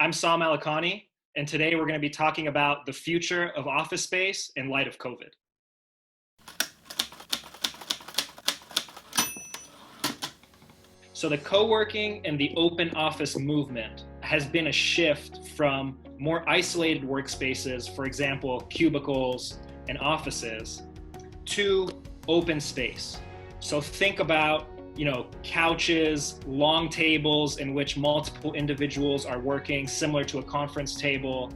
I'm Saam, and today we're going to be talking about the future of office space in light of COVID. So the co-working and the open office movement has been a shift from more isolated workspaces, for example, cubicles and offices, to open space. So think about couches, long tables in which multiple individuals are working, similar to a conference table,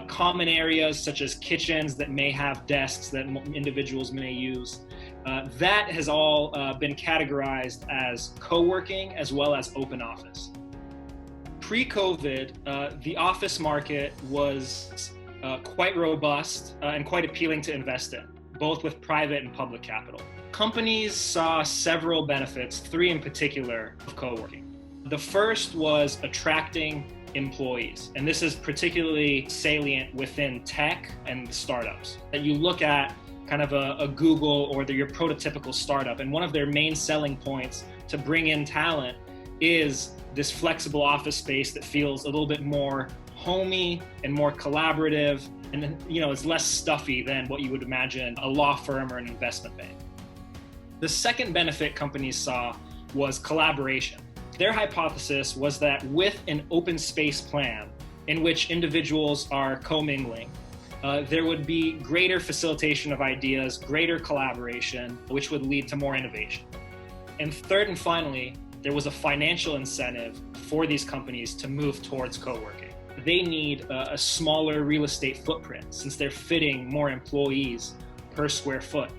common areas such as kitchens that may have desks that individuals may use. That has all been categorized as co-working as well as open office. Pre-COVID, the office market was quite robust and quite appealing to invest in, both with private and public capital. Companies saw several benefits, three in particular, of co-working. The first was attracting employees, and this is particularly salient within tech and startups. That you look at kind of a Google or your prototypical startup, and one of their main selling points to bring in talent is this flexible office space that feels a little bit more homey and more collaborative, and it's less stuffy than what you would imagine a law firm or an investment bank. The second benefit companies saw was collaboration. Their hypothesis was that with an open space plan in which individuals are commingling, there would be greater facilitation of ideas, greater collaboration, which would lead to more innovation. And third and finally, there was a financial incentive for these companies to move towards co-working. They need a smaller real estate footprint since they're fitting more employees per square foot.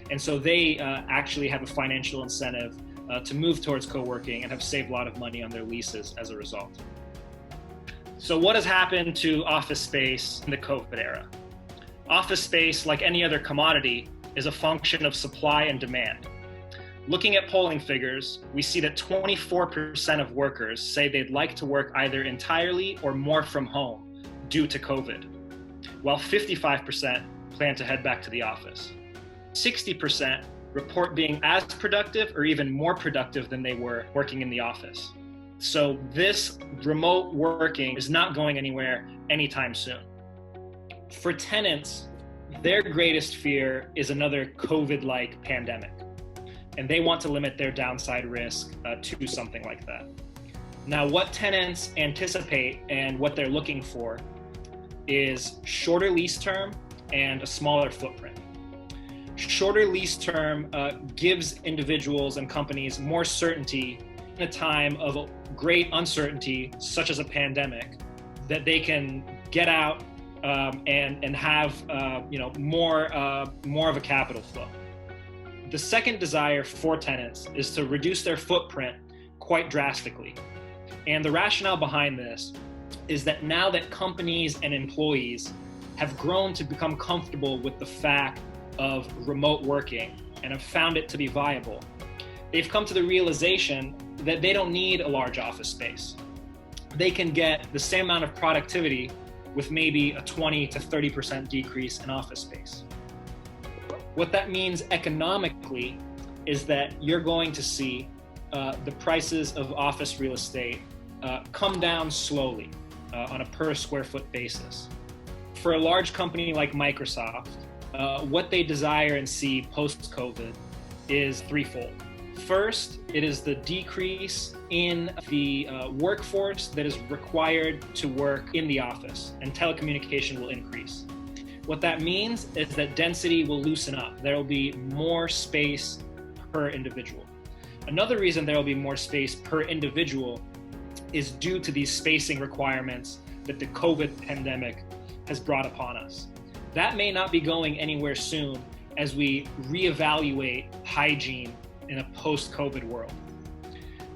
And so they actually have a financial incentive to move towards co-working and have saved a lot of money on their leases as a result. So what has happened to office space in the COVID era? Office space, like any other commodity, is a function of supply and demand. Looking at polling figures, we see that 24% of workers say they'd like to work either entirely or more from home due to COVID, while 55% plan to head back to the office. 60% report being as productive or even more productive than they were working in the office. So this remote working is not going anywhere anytime soon. For tenants, their greatest fear is another COVID-like pandemic, and they want to limit their downside risk to something like that. Now, what tenants anticipate and what they're looking for is shorter lease term and a smaller footprint. Shorter lease term gives individuals and companies more certainty in a time of great uncertainty, such as a pandemic, that they can get out and have more of a capital flow. The second desire for tenants is to reduce their footprint quite drastically. And the rationale behind this is that now that companies and employees have grown to become comfortable with the fact of remote working and have found it to be viable, they've come to the realization that they don't need a large office space. They can get the same amount of productivity with maybe a 20 to 30% decrease in office space. What that means economically is that you're going to see the prices of office real estate come down slowly on a per square foot basis. For a large company like Microsoft, what they desire and see post-COVID is threefold. First, it is the decrease in the workforce that is required to work in the office, and telecommunication will increase. What that means is that density will loosen up. There will be more space per individual. Another reason there will be more space per individual is due to these spacing requirements that the COVID pandemic has brought upon us. That may not be going anywhere soon as we reevaluate hygiene in a post-COVID world.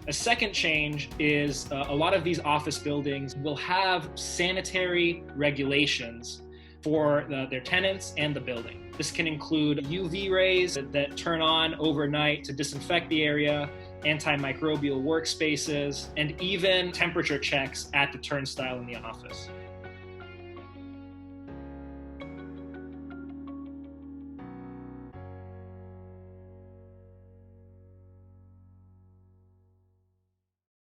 A second change is a lot of these office buildings will have sanitary regulations for their tenants and the building. This can include UV rays that turn on overnight to disinfect the area, antimicrobial workspaces, and even temperature checks at the turnstile in the office.